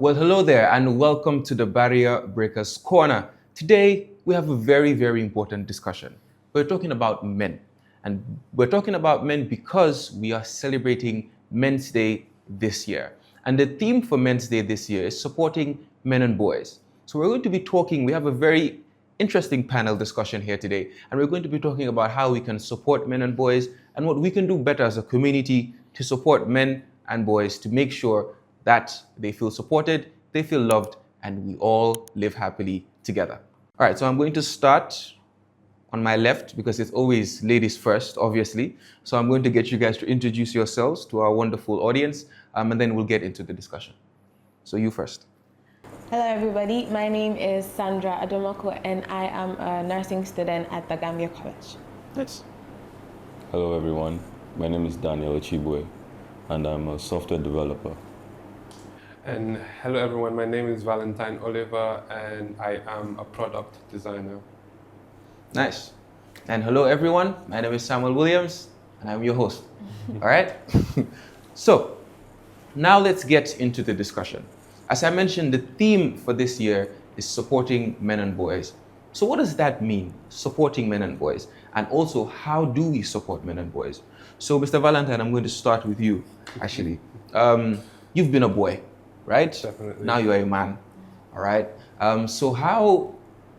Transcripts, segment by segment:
Well, hello there, and welcome to the Barrier Breakers Corner. Today, we have a very, very important discussion. We're talking about men. And we're talking about men because we are celebrating Men's Day this year. And the theme for Men's Day this year is supporting men and boys. So we're going to be talking, we have a very interesting panel discussion here today, and we're going to be talking about how we can support men and boys and what we can do better as a community to support men and boys to make sure that they feel supported, they feel loved, and we all live happily together. All right, so I'm going to start on my left because it's always ladies first, obviously. So I'm going to get you guys to introduce yourselves to our wonderful audience, and then we'll get into the discussion. So you first. Hello everybody, my name is Sandra Adomako and I am a nursing student at the Gambia College. Yes. Hello everyone, my name is Daniel Chibwe and I'm a software developer. And hello everyone, my name is Valentine Oliver and I am a product designer. Nice. And hello everyone, my name is Samuel Williams and I'm your host. All right? So now let's get into the discussion. As I mentioned, the theme for this year is supporting men and boys. So what does that mean, supporting men and boys? And also, how do we support men and boys? So Mr. Valentine, I'm going to start with you, actually. You've been a boy, right? Definitely. Now you are a man, all right? So how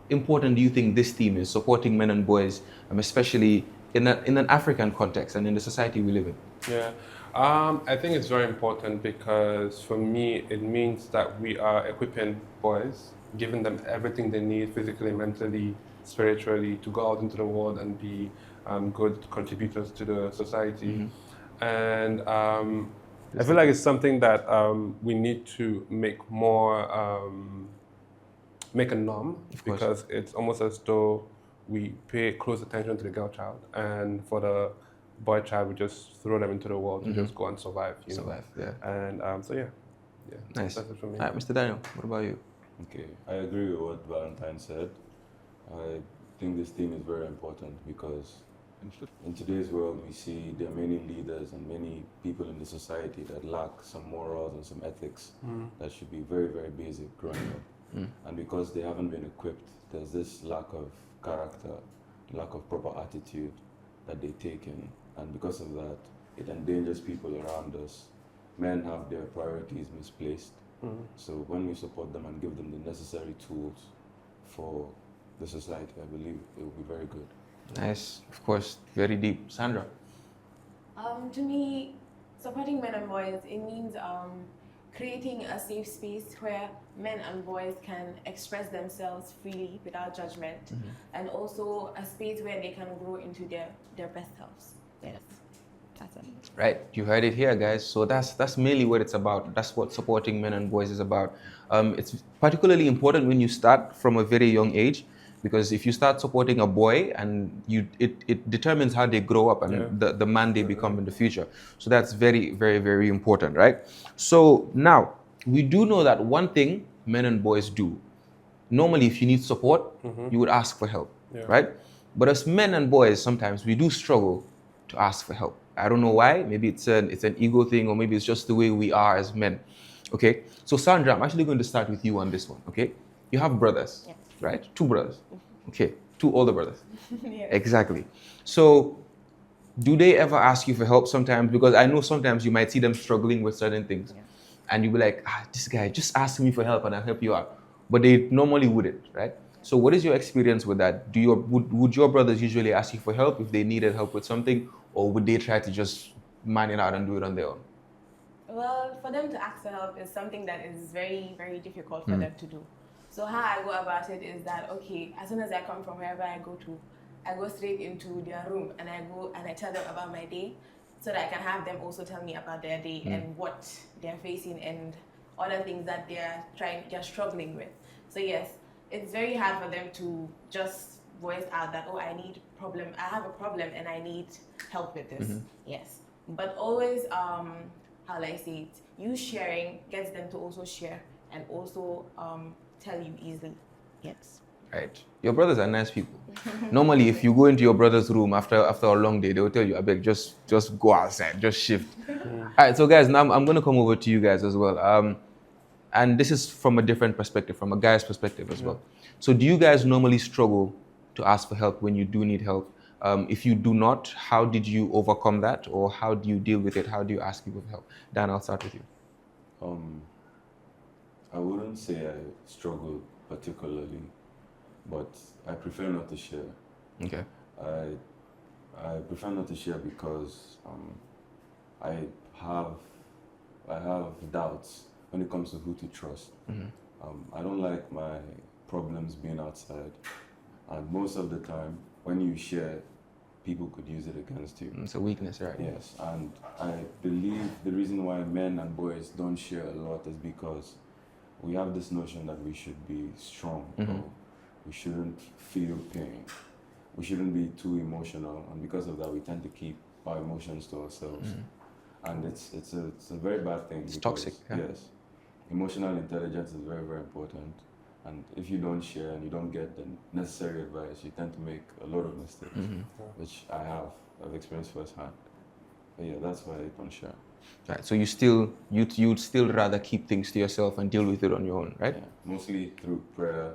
important do you think this theme is, supporting men and boys, especially in an African context and in the society we live in? Yeah, I think it's very important because for me, it means that we are equipping boys, giving them everything they need physically, mentally, spiritually, to go out into the world and be good contributors to the society. Mm-hmm. And I feel like it's something that we need to make more, make a norm, because it's almost as though we pay close attention to the girl child, and for the boy child, we just throw them into the world to just go and survive. Survive, yeah. And so yeah. Nice. That's it for me. All right, Mr. Daniel, what about you? Okay, I agree with what Valentine said. I think this theme is very important because in today's world we see there are many leaders and many people in the society that lack some morals and some ethics that should be very, very basic growing up. And because they haven't been equipped, there's this lack of character, lack of proper attitude that they take in. And because of that, it endangers people around us. Men have their priorities misplaced. So when we support them and give them the necessary tools for the society, I believe it will be very good. Nice, of course, very deep. Sandra? To me, supporting men and boys, it means creating a safe space where men and boys can express themselves freely without judgment, and also a space where they can grow into their best selves. Yes, that's it. Right, you heard it here, guys. So that's mainly what it's about. That's what supporting men and boys is about. It's particularly important when you start from a very young age, because if you start supporting a boy, and it determines how they grow up and the man they become in the future. So that's very, very, very important, right? So now, we do know that one thing men and boys do. Normally, if you need support, you would ask for help, right? But as men and boys, sometimes we do struggle to ask for help. I don't know why. Maybe it's an ego thing, or maybe it's just the way we are as men. Okay, so Sandra, I'm actually going to start with you on this one. Okay, you have brothers, right? 2 brothers. Okay, 2 older brothers. Yes. Exactly. So do they ever ask you for help sometimes? Because I know sometimes you might see them struggling with certain things, and you'll be like, this guy just asked me for help and I'll help you out. But they normally wouldn't, right? So what is your experience with that? Would your brothers usually ask you for help if they needed help with something, or would they try to just man it out and do it on their own? Well, for them to ask for help is something that is very, very difficult for them to do. So how I go about it is that, okay, as soon as I come from wherever I go to, I go straight into their room and I go and I tell them about my day, so that I can have them also tell me about their day and what they're facing and other things that they're struggling with. So yes, it's very hard for them to just voice out that, I have a problem and I need help with this. Yes. But always, how will I say it? You sharing gets them to also share and also tell you easily. Yes. Right. Your brothers are nice people. Normally, if you go into your brother's room after a long day, they will tell you, I beg, just go outside, just shift. All right, so guys, now I'm going to come over to you guys as well. And this is from a different perspective, from a guy's perspective as well. So do you guys normally struggle to ask for help when you do need help? If you do not, how did you overcome that, or how do you deal with it? How do you ask people for help? Dan, I'll start with you. I wouldn't say I struggle particularly, but I prefer not to share. Okay. I prefer not to share because I have doubts when it comes to who to trust. I don't like my problems being outside, and most of the time when you share, people could use it against you. It's a weakness, right? Yes, and I believe the reason why men and boys don't share a lot is because we have this notion that we should be strong, or we shouldn't feel pain, we shouldn't be too emotional, and because of that we tend to keep our emotions to ourselves. And it's a very bad thing. It's toxic. Yeah. Yes, emotional intelligence is very, very important, and if you don't share and you don't get the necessary advice, you tend to make a lot of mistakes, which I've experienced firsthand. But yeah, that's why I don't share. Right. So you'd still rather keep things to yourself and deal with it on your own, right? Yeah, mostly through prayer.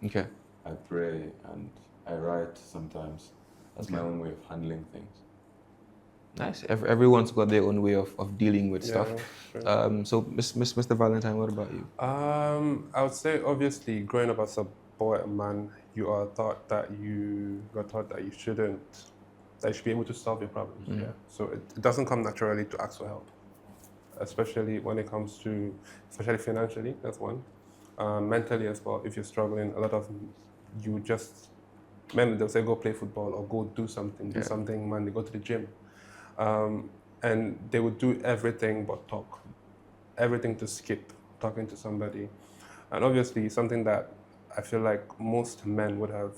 Okay. I pray and I write sometimes. That's my own way of handling things. Nice. Everyone's got their own way of dealing with stuff. Sure. So, Mr. Valentine, what about you? I would say, obviously, growing up as a boy and man, you got taught that you shouldn't, that you should be able to solve your problems. Yeah. So it doesn't come naturally to ask for help, especially when it comes to, especially financially. That's one. Mentally as well. If you're struggling, a lot of men, they'll say go play football or go do something. Man, they go to the gym. And they would do everything but talk, everything to skip talking to somebody. And obviously something that I feel like most men would have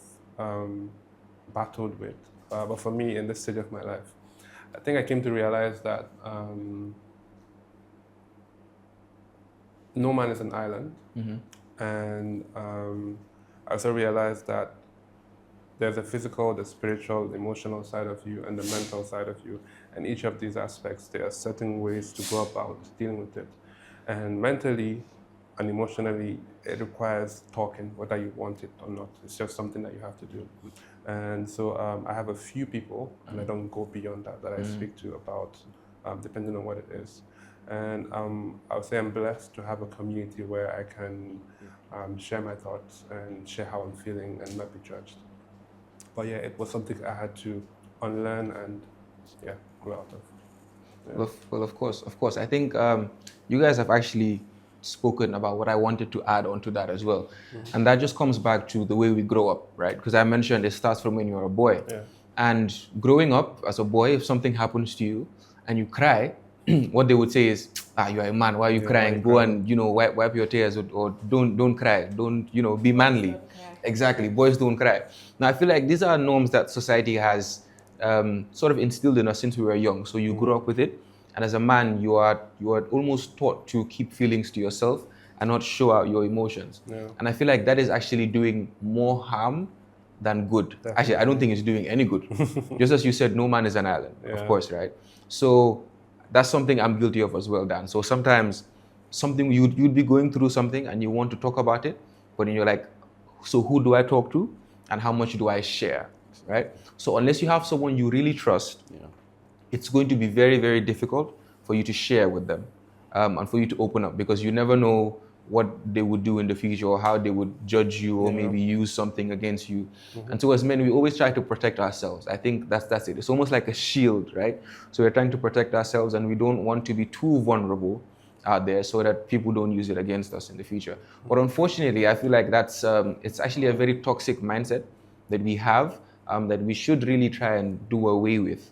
battled with. But for me, in this stage of my life, I think I came to realize that no man is an island. And I also realized that there's a physical, the spiritual, the emotional side of you, and the mental side of you. And each of these aspects, there are certain ways to go about dealing with it. And mentally and emotionally, it requires talking, whether you want it or not. It's just something that you have to do. And so I have a few people, and I don't go beyond that I speak to about, depending on what it is. And I would say I'm blessed to have a community where I can share my thoughts and share how I'm feeling and not be judged. But yeah, it was something I had to unlearn and grow out of. Yeah. Well, of course. I think you guys have actually spoken about what I wanted to add on to that as well. And that just comes back to the way we grow up, right? Because I mentioned it starts from when you're a boy. Yeah. And growing up as a boy, if something happens to you and you cry, what they would say is, you're a man, why are you crying? Go and, wipe your tears, or don't cry. Don't, be manly. Don't cry. Exactly. Boys don't cry. Now, I feel like these are norms that society has sort of instilled in us since we were young. So you grew up with it. And as a man, you are almost taught to keep feelings to yourself and not show out your emotions. Yeah. And I feel like that is actually doing more harm than good. Definitely. Actually, I don't think it's doing any good. Just as you said, no man is an island, of Yeah. course, right? So that's something I'm guilty of as well, Dan. So sometimes you'd be going through something and you want to talk about it, but then you're like, so who do I talk to and how much do I share, right? So unless you have someone you really trust, it's going to be very, very difficult for you to share with them and for you to open up, because you never know what they would do in the future or how they would judge you or maybe use something against you. And so as men, we always try to protect ourselves. I think that's it. It's almost like a shield, right? So we're trying to protect ourselves and we don't want to be too vulnerable out there so that people don't use it against us in the future. But unfortunately, I feel like that's it's actually a very toxic mindset that we have that we should really try and do away with,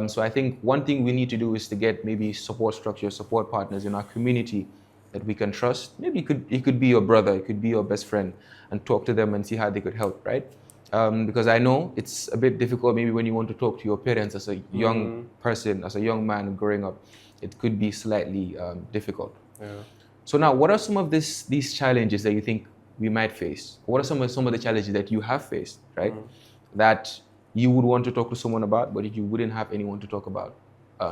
So I think one thing we need to do is to get maybe support structure, support partners in our community that we can trust. Maybe it could be your brother, it could be your best friend, and talk to them and see how they could help, right? Because I know it's a bit difficult maybe when you want to talk to your parents as a young person, as a young man growing up. It could be slightly difficult. Yeah. So now, what are some of these challenges that you think we might face? What are some of the challenges that you have faced, right? That you would want to talk to someone about, but you wouldn't have anyone to talk about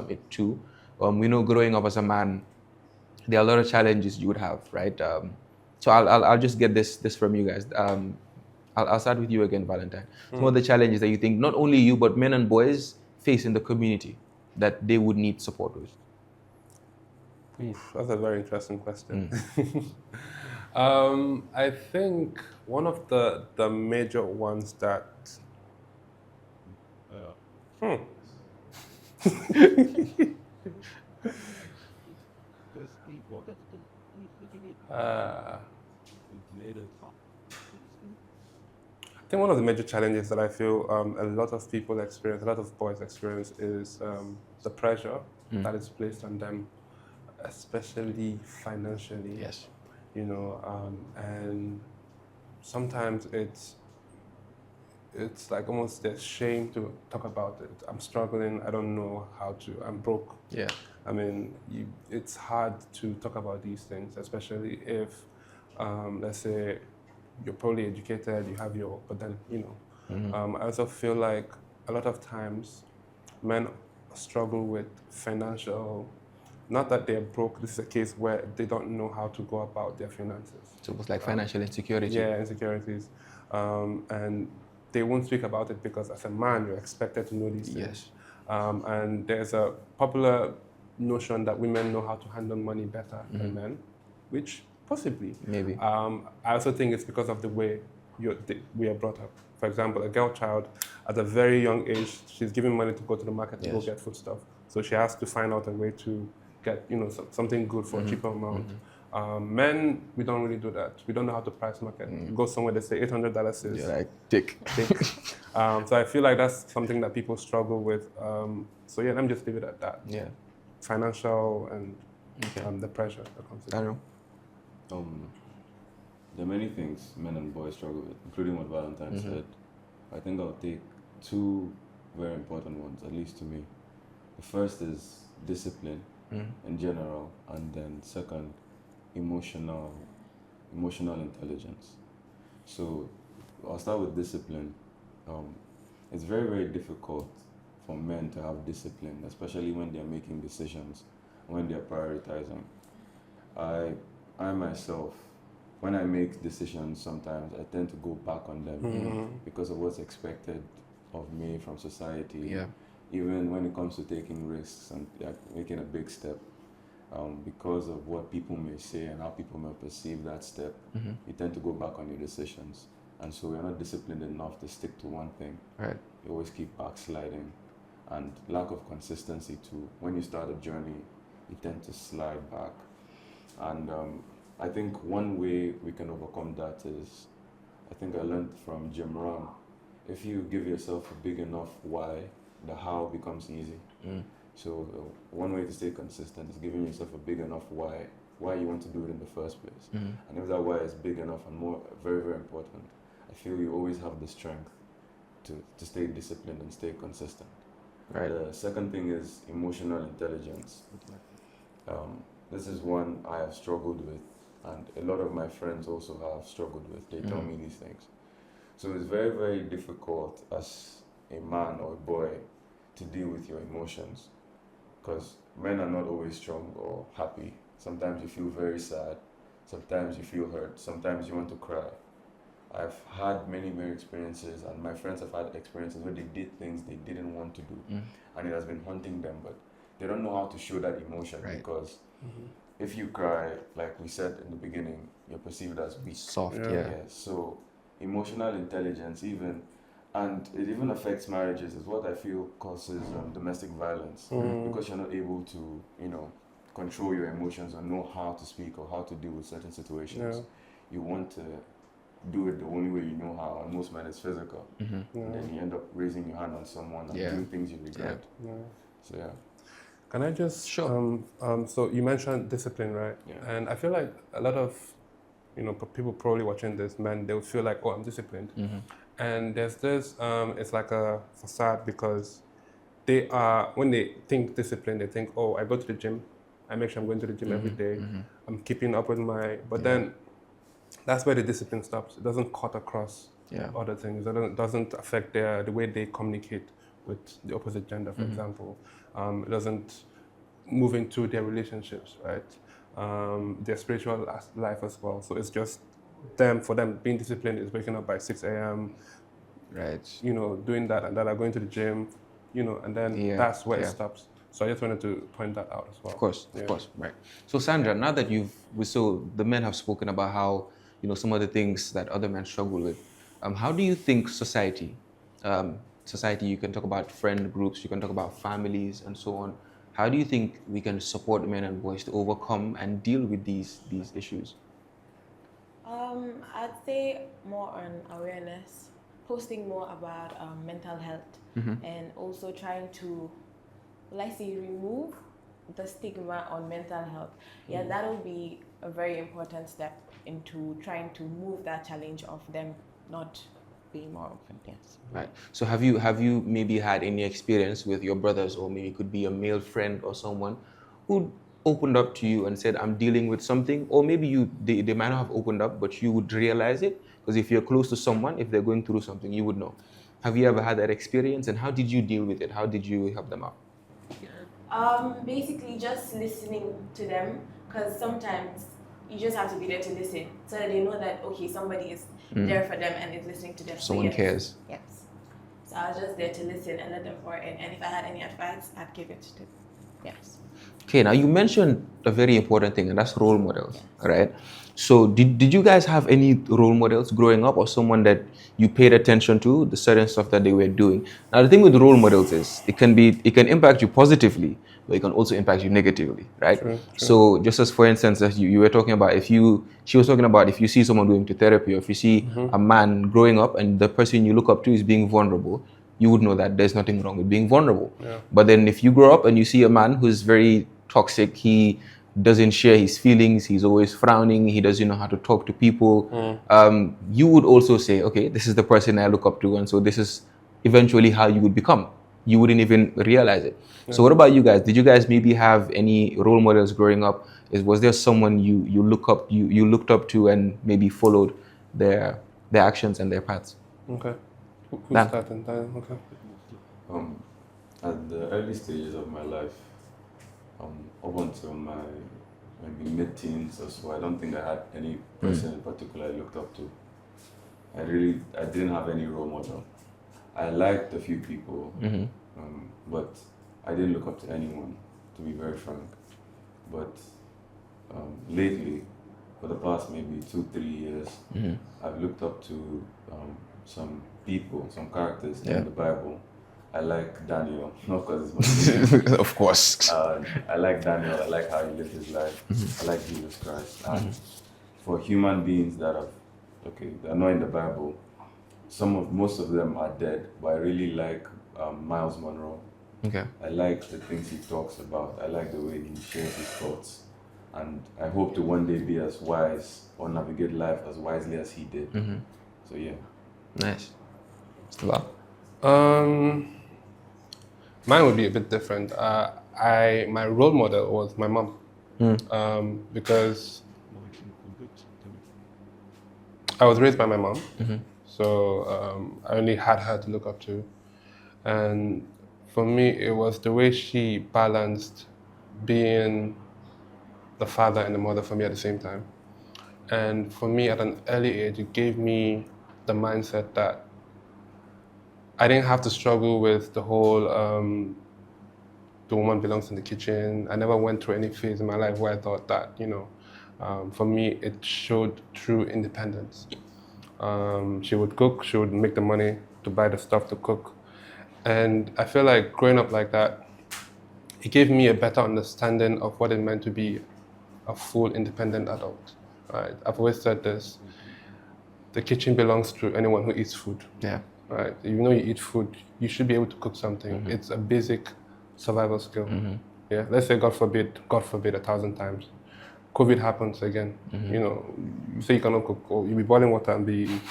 it to. We know growing up as a man, there are a lot of challenges you would have, right? So I'll just get this from you guys. I'll start with you again, Valentine. Some of the challenges that you think not only you but men and boys face in the community that they would need support with. Oof, that's a very interesting question. I think one of the major ones that I think one of the major challenges that I feel a lot of people experience, a lot of boys experience, is the pressure that is placed on them, especially financially. Yes. You know, and sometimes it's like almost there's shame to talk about it. I'm struggling. I don't know how to. I'm broke. Yeah. I mean, it's hard to talk about these things, especially if, let's say, you're probably educated, you have your, but then, you know. I also feel like a lot of times men struggle with financial, not that they're broke, this is a case where they don't know how to go about their finances. So it was like financial insecurity. Yeah, insecurities. And they won't speak about it because as a man, you're expected to know these things. Yes. And there's a popular notion that women know how to handle money better than men, which possibly. Maybe. I also think it's because of the way we are brought up. For example, a girl child at a very young age, she's given money to go to the market to go get food stuff. So she has to find out a way to get, you know, something good for a cheaper amount. Men, we don't really do that. We don't know how to price market. You go somewhere, they say $800 is... You're like, tick. So I feel like that's something that people struggle with. So yeah, let me just leave it at that. Yeah. Financial and the pressure that comes with it. I don't know. There are many things men and boys struggle with, including what Valentine said. I think I'll take two very important ones, at least to me. The first is discipline in general, and then second, emotional intelligence. So I'll start with discipline. It's very, very difficult for men to have discipline, especially when they're making decisions, when they're prioritizing. I myself, when I make decisions, sometimes I tend to go back on them because of what's expected of me from society. Yeah. Even when it comes to taking risks and making a big step, because of what people may say and how people may perceive that step, you tend to go back on your decisions. And so you're not disciplined enough to stick to one thing. Right. You always keep backsliding, and lack of consistency too. When you start a journey, you tend to slide back. And I think one way we can overcome that is, I think I learned from Jim Rohn, if you give yourself a big enough why, the how becomes easy. So one way to stay consistent is giving yourself a big enough why you want to do it in the first place. And if that why is big enough and more, very, very important, I feel you always have the strength to stay disciplined and stay consistent. Right. The second thing is emotional intelligence. This is one I have struggled with, and a lot of my friends also have struggled with. They tell me these things. So it's very, very difficult as a man or a boy to deal with your emotions, because men are not always strong or happy. Sometimes you feel very sad, sometimes you feel hurt, sometimes you want to cry. I've had many, many experiences, and my friends have had experiences where they did things they didn't want to do, and it has been haunting them, but they don't know how to show that emotion, because if you cry, like we said in the beginning, you're perceived as weak. Soft, Yeah. yeah. So emotional intelligence and it even affects marriages, is what I feel causes domestic violence, because you're not able to, control your emotions or know how to speak or how to deal with certain situations. You want to do it the only way you know how, and most men it's physical. And then you end up raising your hand on someone and doing things you regret. So yeah. Can I just Sure. So you mentioned discipline, right? Yeah. And I feel like a lot of people probably watching this, man, they would feel like, oh, I'm disciplined. And there's this it's like a facade, because they are, when they think discipline, they think, oh, I go to the gym, I make sure I'm going to the gym every day, I'm keeping up with but then that's where the discipline stops. It doesn't cut across other things. It doesn't affect the way they communicate with the opposite gender, for example. It doesn't move into their relationships, right? their spiritual life as well. So it's just for them, being disciplined is waking up by 6 a.m., Right. doing that and that, are going to the gym, and then Yeah, that's where yeah. it stops. So I just wanted to point that out as well. Of course, right. So Sandra, now that so the men have spoken about how, some of the things that other men struggle with, how do you think society, you can talk about friend groups, you can talk about families and so on. How do you think we can support men and boys to overcome and deal with these issues? I'd say more on awareness, posting more about mental health, and also trying to, remove the stigma on mental health. Yeah, that will be a very important step into trying to move that challenge of them not being more open. Yes. Right. So have you maybe had any experience with your brothers, or maybe it could be a male friend or someone who opened up to you and said, I'm dealing with something, or maybe they might not have opened up, but you would realize it, because if you're close to someone, if they're going through something, you would know. Have you ever had that experience, and how did you deal with it? How did you help them out? Basically just listening to them, because sometimes you just have to be there to listen so that they know that okay, somebody is there for them and is listening to them. Someone cares. Yes. So I was just there to listen and let them pour in, and if I had any advice, I'd give it to them. Yes. Okay, now you mentioned a very important thing, and that's role models, right? So did you guys have any role models growing up, or someone that you paid attention to, the certain stuff that they were doing? Now the thing with role models is it can impact you positively, but it can also impact you negatively, right? True. So just as for instance, as you were talking about, she was talking about if you see someone going to therapy, or if you see a man growing up and the person you look up to is being vulnerable, you would know that there's nothing wrong with being vulnerable. Yeah. But then if you grow up and you see a man who's very toxic, he doesn't share his feelings, he's always frowning, he doesn't know how to talk to people, you would also say, okay, this is the person I look up to, and so this is eventually how you would become. You wouldn't even realize it. So what about you guys? Did you guys maybe have any role models growing up? Was there someone you looked up to and maybe followed their actions and their paths? Okay. Who's Dan. starting? Dan, okay. At the early stages of my life, up until my maybe mid-teens or so, I don't think I had any person in particular I looked up to. I didn't have any role model. I liked a few people, but I didn't look up to anyone, to be very frank. But lately, for the past maybe 2-3 years, I've looked up to some people, some characters in the Bible. I like Daniel, not because it's my name. Of course. I like Daniel. I like how he lived his life. I like Jesus Christ. And for human beings that are not in the Bible, most of them are dead. But I really like Miles Monroe. Okay. I like the things he talks about. I like the way he shares his thoughts, and I hope to one day be as wise or navigate life as wisely as he did. So yeah. Nice. Wow. Mine would be a bit different. My role model was my mom, because I was raised by my mom, so I only had her to look up to, and for me it was the way she balanced being the father and the mother for me at the same time. And for me, at an early age, it gave me the mindset that I didn't have to struggle with the whole the woman belongs in the kitchen. I never went through any phase in my life where I thought that, for me, it showed true independence. She would cook, she would make the money to buy the stuff to cook. And I feel like growing up like that, it gave me a better understanding of what it meant to be a full independent adult. Right? I've always said this, the kitchen belongs to anyone who eats food. Yeah. Right? You eat food, you should be able to cook something. It's a basic survival skill. Yeah. Let's say God forbid 1,000 times, COVID happens again. You say you cannot cook, or you'll be boiling water and be eating.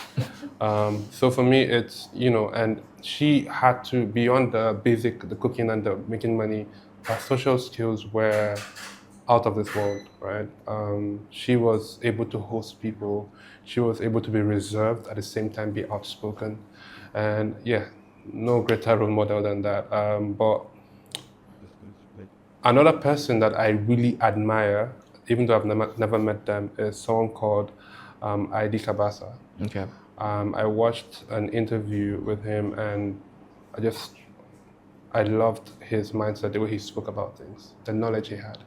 So for me, it's and she had to, beyond the cooking and the making money, her social skills were out of this world, right? She was able to host people. She was able to be reserved at the same time be outspoken. And yeah, no greater role model than that. But another person that I really admire even though I've never met them, is someone called ID Kabasa. Okay. I watched an interview with him, and I loved his mindset, the way he spoke about things, the knowledge he had.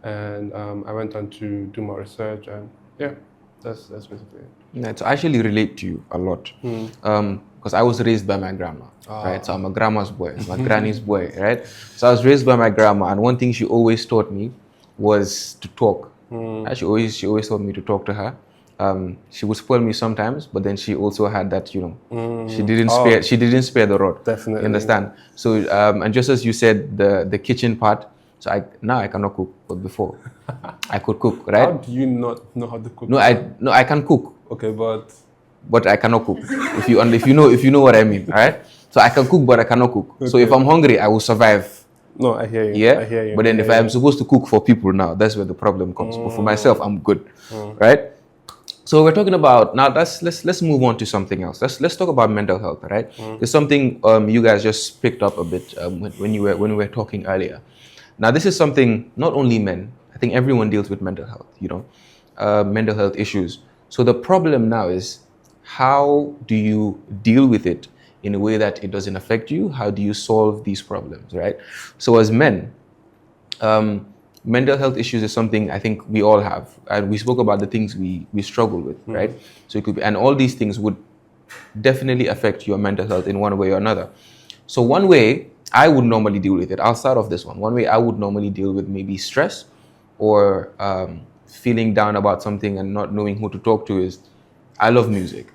And I went on to do more research, and yeah, that's basically it. Yeah, so I actually relate to you a lot. Because I was raised by my grandma, right? So I'm a grandma's boy, my granny's boy, right? So I was raised by my grandma, and one thing she always taught me was to talk. She always told me to talk to her. She would spoil me sometimes, but then she also had that, she didn't spare the rod. Definitely. You understand? So and just as you said, the kitchen part. So now I cannot cook, but before I could cook, right? How do you not know how to cook? No, I can cook. Okay, But I cannot cook. If you know what I mean, all right? So I can cook, but I cannot cook. So Okay. if I'm hungry, I will survive. no, I hear you. Yeah. I hear you. But then if I'm supposed to cook for people now, that's where the problem comes. But for myself, I'm good, right? So we're talking about now. Let's move on to something else. Let's talk about mental health, right? It's something you guys just picked up a bit when we were talking earlier. Now this is something not only men. I think everyone deals with mental health. Mental health issues. So the problem now is, how do you deal with it in a way that it doesn't affect you? How do you solve these problems, right? So as men, mental health issues is something I think we all have, and we spoke about the things we struggle with, right? So it could be, and all these things would definitely affect your mental health in one way or another. So one way I would normally deal with it, I'll start off this one. One way I would normally deal with maybe stress or feeling down about something and not knowing who to talk to is, I love music,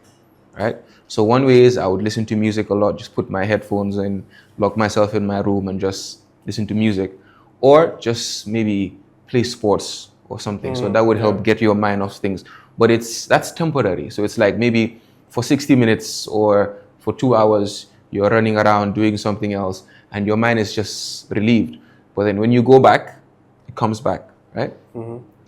right? So one way is I would listen to music a lot, just put my headphones in, lock myself in my room and just listen to music, or just maybe play sports or something. So that would help get your mind off things. But that's temporary. So it's like maybe for 60 minutes or for 2 hours, you're running around doing something else and your mind is just relieved. But then when you go back, it comes back, right?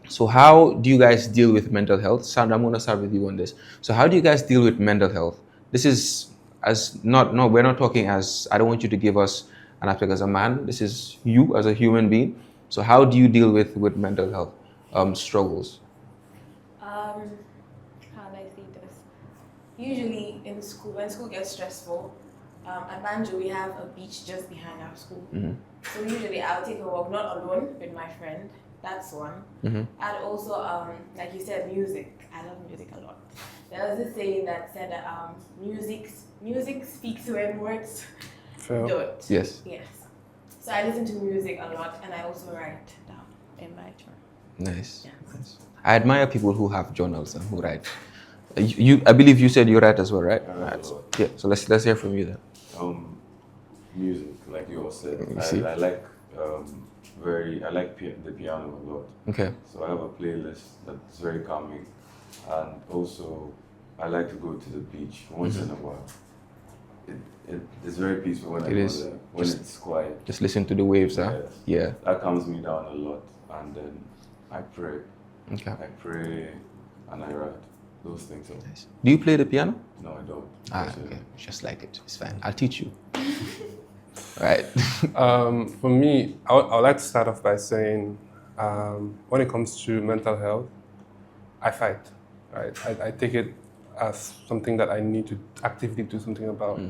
So how do you guys deal with mental health? Sandra, I'm going to start with you on this. So how do you guys deal with mental health? This is we're not talking as, I don't want you to give us an aspect as a man. This is you as a human being. So how do you deal with mental health struggles? How do I say this? Usually in school, when school gets stressful, at Banjo we have a beach just behind our school. So usually I'll take a walk, not alone, with my friend. That's one. And also, like you said, music. I love music a lot. There was this saying that said that music speaks when words don't. Yes. Yes. So I listen to music a lot, and I also write down in my journal. Nice. Yes. Nice. I admire people who have journals and who write. I believe you said you write as well, right? I write a lot. Yeah. So let's hear from you then. Music, like you all said, You see? I like the piano a lot. Okay. So I have a playlist that's very calming, and also I like to go to the beach once in a while. It's very peaceful when I It go is. there, when it's quiet. Just listen to the waves, huh? Yes. Yeah. That calms me down a lot, and then I pray. Okay. I pray and I write those things. So, Nice. Do you play the piano? no, I don't. Okay. Just like it. It's fine. I'll teach you. Right. For me, I would like to start off by saying, when it comes to mental health, I fight. Right? I take it as something that I need to actively do something about.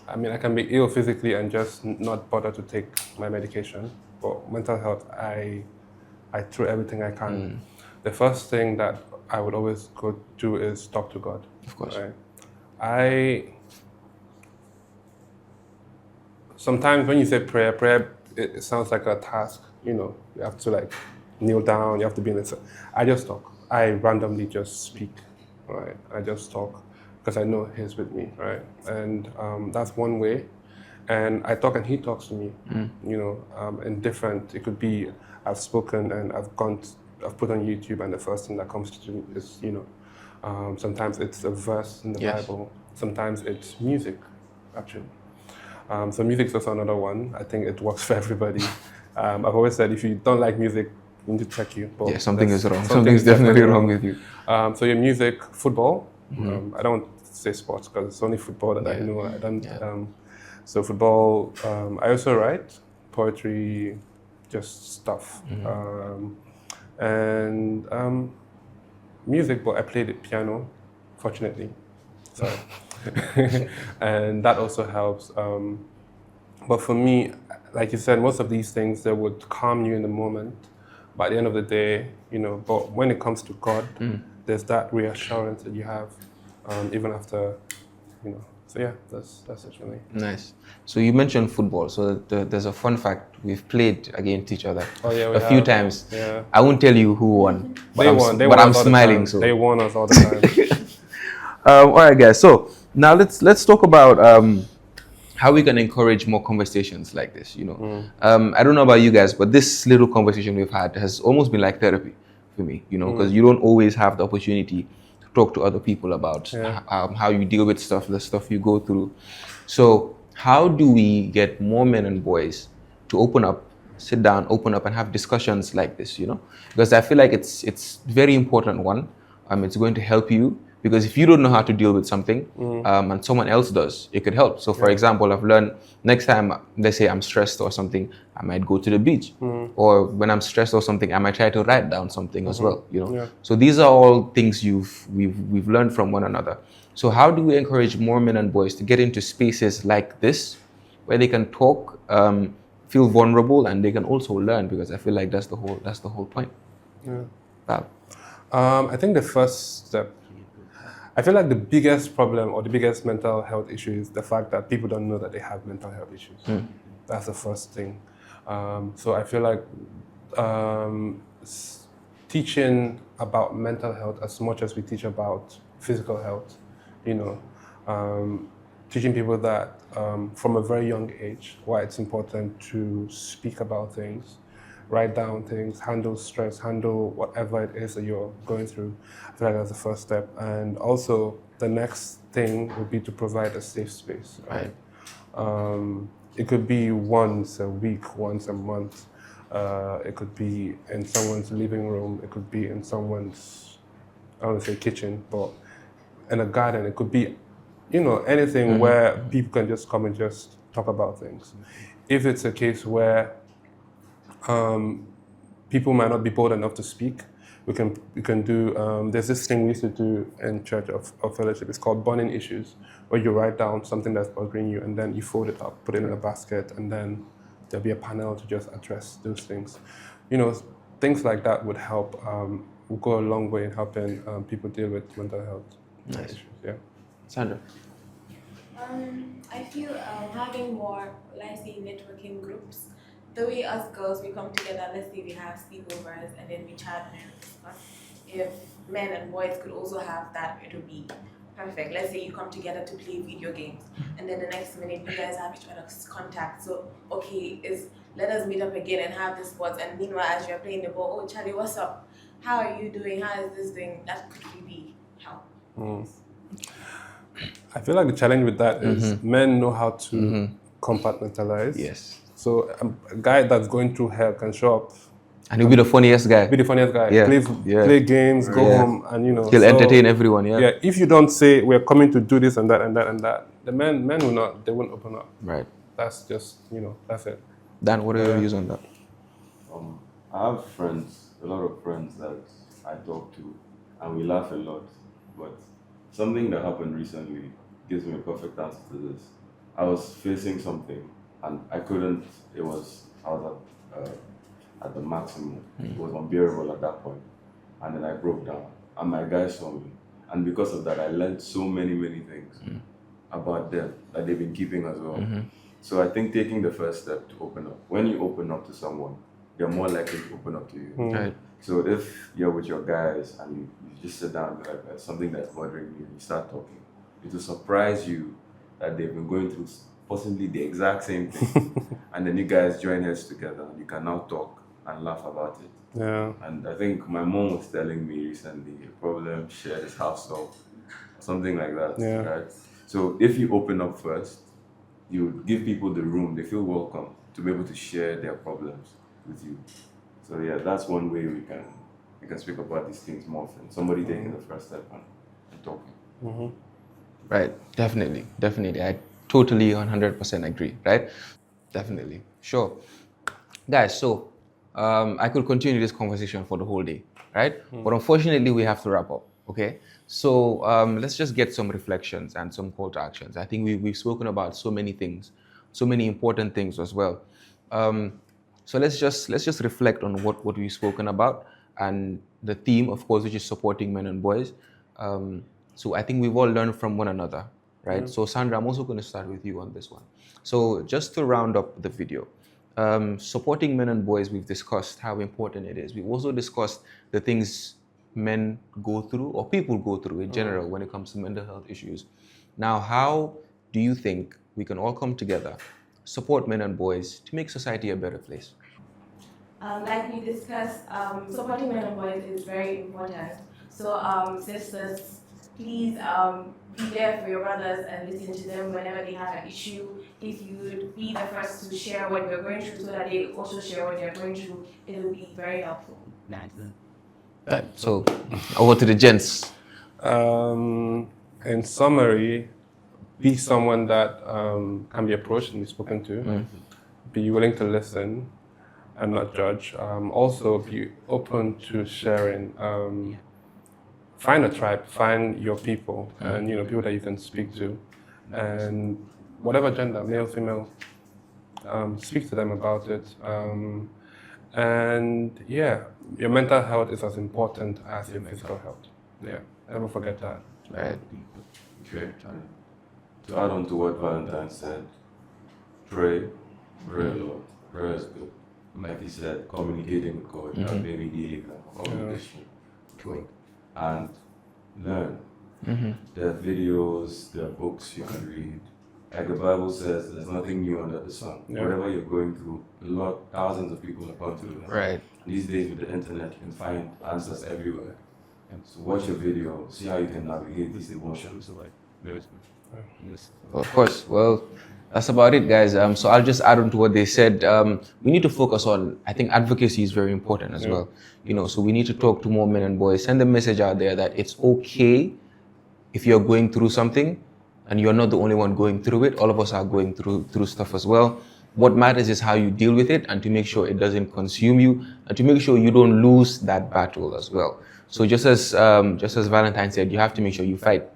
I mean, I can be ill physically and just not bother to take my medication. But mental health, I throw everything I can. The first thing that I would always go to is talk to God. Of course. Right? Sometimes when you say prayer, it sounds like a task. You have to like kneel down. You have to be in it. I just talk. I randomly just speak. Right? I just talk because I know He's with me. Right? And that's one way. And I talk and He talks to me. In different. It could be I've spoken and I've put on YouTube, and the first thing that comes to me is sometimes it's a verse in the Bible. Sometimes it's music, actually. So music is also another one. I think it works for everybody. I've always said if you don't like music, we need to check you. But something is wrong. Something's definitely wrong with you. So your music, football. I don't say sports because it's only football that I know. I don't. So football. I also write poetry, just stuff. and music, but I played the piano, fortunately. So, and that also helps. But for me, like you said, most of these things that would calm you in the moment. By the end of the day, but when it comes to God, there's that reassurance that you have, even after, So yeah, that's it for me. Nice. So you mentioned football. So there's a fun fact. We've played against each other Oh yeah, we a few have. times. Yeah. I won't tell you who won. They won. They but won I'm us all the smiling. time. So They won us all the time. all right, guys. So now let's talk about how we can encourage more conversations like this. I don't know about you guys, but this little conversation we've had has almost been like therapy for me. Because you don't always have the opportunity to talk to other people about how you deal with stuff, the stuff you go through. So how do we get more men and boys to open up, sit down, open up, and have discussions like this? Because I feel like it's very important one. It's going to help you. Because if you don't know how to deal with something and someone else does, it could help. So for example, I've learned next time, let's say I'm stressed or something, I might go to the beach. Or when I'm stressed or something, I might try to write down something as well. Yeah. So these are all things we've learned from one another. So how do we encourage more men and boys to get into spaces like this, where they can talk, feel vulnerable, and they can also learn? Because I feel like that's the whole point. Yeah. Wow. I think the first step, I feel like the biggest problem or the biggest mental health issue is the fact that people don't know that they have mental health issues. That's the first thing. So I feel like teaching about mental health as much as we teach about physical health, teaching people that from a very young age, why it's important to speak about things, write down things, handle stress, handle whatever it is that you're going through. I feel like that's the first step. And also, the next thing would be to provide a safe space. Right? It could be once a week, once a month. It could be in someone's living room. It could be in someone's, I don't want to say kitchen, but in a garden. It could be, anything where people can just come and just talk about things. If it's a case where people might not be bold enough to speak, we can do, there's this thing we used to do in Church of Fellowship. It's called burning issues, where you write down something that's bothering you and then you fold it up, put it in a basket, and then there'll be a panel to just address those things. Things like that would help, will go a long way in helping people deal with mental health issues. Yeah. Sandra? I feel having more, let's say, networking groups. The way us girls, we come together, let's say we have sleepovers and then we chat and discuss. If men and boys could also have that, it would be perfect. Let's say you come together to play video games and then the next minute you guys have each other's contact. So, okay, let us meet up again and have this sports. And meanwhile, as you're playing the ball, oh, Charlie, what's up? How are you doing? How is this doing? That could really help. I feel like the challenge with that is men know how to compartmentalize. Yes. So a guy that's going through hell can show up, And he'll be the funniest guy. be the funniest guy, Yeah. play games, go home, and He'll so, entertain everyone, yeah. Yeah, if you don't say we're coming to do this and that and that and that, the men will not. They won't open up. Right. That's just that's it. Dan, what are your views on that? I have friends, a lot of friends that I talk to, and we laugh a lot. But something that happened recently gives me a perfect answer to this. I was facing something, and I couldn't. I was at the maximum. It was unbearable at that point, and then I broke down. And my guys saw me, and because of that, I learned so many things about them that they've been keeping as well. So I think taking the first step to open up. When you open up to someone, they're more likely to open up to you. Right. So if you're with your guys and you just sit down and be like, there's something that's bothering you, you start talking, it will surprise you that they've been going through possibly the exact same thing. And then you guys join heads together and you can now talk and laugh about it. Yeah. And I think my mom was telling me recently, a problem shared is half solved, something like that. Yeah. Right? So if you open up first, you give people the room, they feel welcome to be able to share their problems with you. So yeah, that's one way we can speak about these things more often. Somebody taking the first step and talking. Right. Definitely. I totally 100% agree. Right. Definitely. Sure. Guys, so I could continue this conversation for the whole day, right? But unfortunately, we have to wrap up. Okay, so let's just get some reflections and some call to actions. I think we've spoken about so many things, so many important things as well. So let's just reflect on what we've spoken about, and the theme, of course, which is supporting men and boys. So I think we've all learned from one another, right? So Sandra, I'm also going to start with you on this one. So just to round up the video, supporting men and boys, we've discussed how important it is. We've also discussed the things men go through, or people go through in general, when it comes to mental health issues. Now, how do you think we can all come together, support men and boys to make society a better place? Like we discussed, supporting men and boys is very important. So sisters, please be there for your brothers and listen to them whenever they have an issue. If you'd be the first to share what you're going through so that they also share what they're going through, it will be very helpful. So over to the gents. In summary, be someone that can be approached and be spoken to. Be willing to listen and not judge. Also, be open to sharing. Find a tribe, find your people, and people that you can speak to, and whatever gender, male, female, speak to them about it. And yeah, your mental health is as important as your physical health. Yeah, never forget that. Right. Okay. To add on to what Valentine said, pray a lot. Prayer is good. Like he said, communicating with God, maybe daily communication. And learn. There are videos, there are books you can read. Like the Bible says, there's nothing new under the sun. Whatever you're going through, thousands of people have gone through that. Right. These days with the internet, you can find answers everywhere. So watch a video, see how you can navigate these emotions. Of course. Well, that's about it, guys. So I'll just add on to what they said. We need to focus on, I think advocacy is very important as well. So we need to talk to more men and boys, send the message out there that it's okay if you're going through something, and you're not the only one going through it. All of us are going through stuff as well. What matters is how you deal with it, and to make sure it doesn't consume you, and to make sure you don't lose that battle as well. So just as Valentine said, you have to make sure you fight,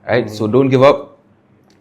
right? So don't give up.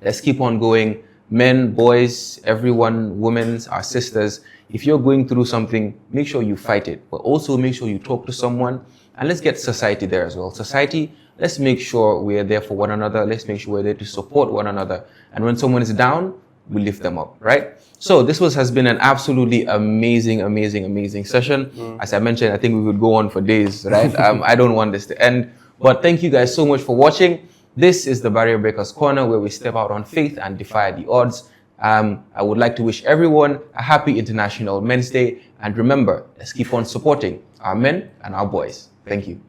Let's keep on going. Men, boys, everyone, women, our sisters, if you're going through something, make sure you fight it, but also make sure you talk to someone, and let's get society there as well. Society, let's make sure we're there for one another. Let's make sure we're there to support one another. And when someone is down, we lift them up, right? So this has been an absolutely amazing session. As I mentioned, I think we would go on for days, right? I don't want this to end, but thank you guys so much for watching. This is the Barrier Breakers Corner, where we step out on faith and defy the odds. I would like to wish everyone a happy International Men's Day. And remember, let's keep on supporting our men and our boys. Thank you.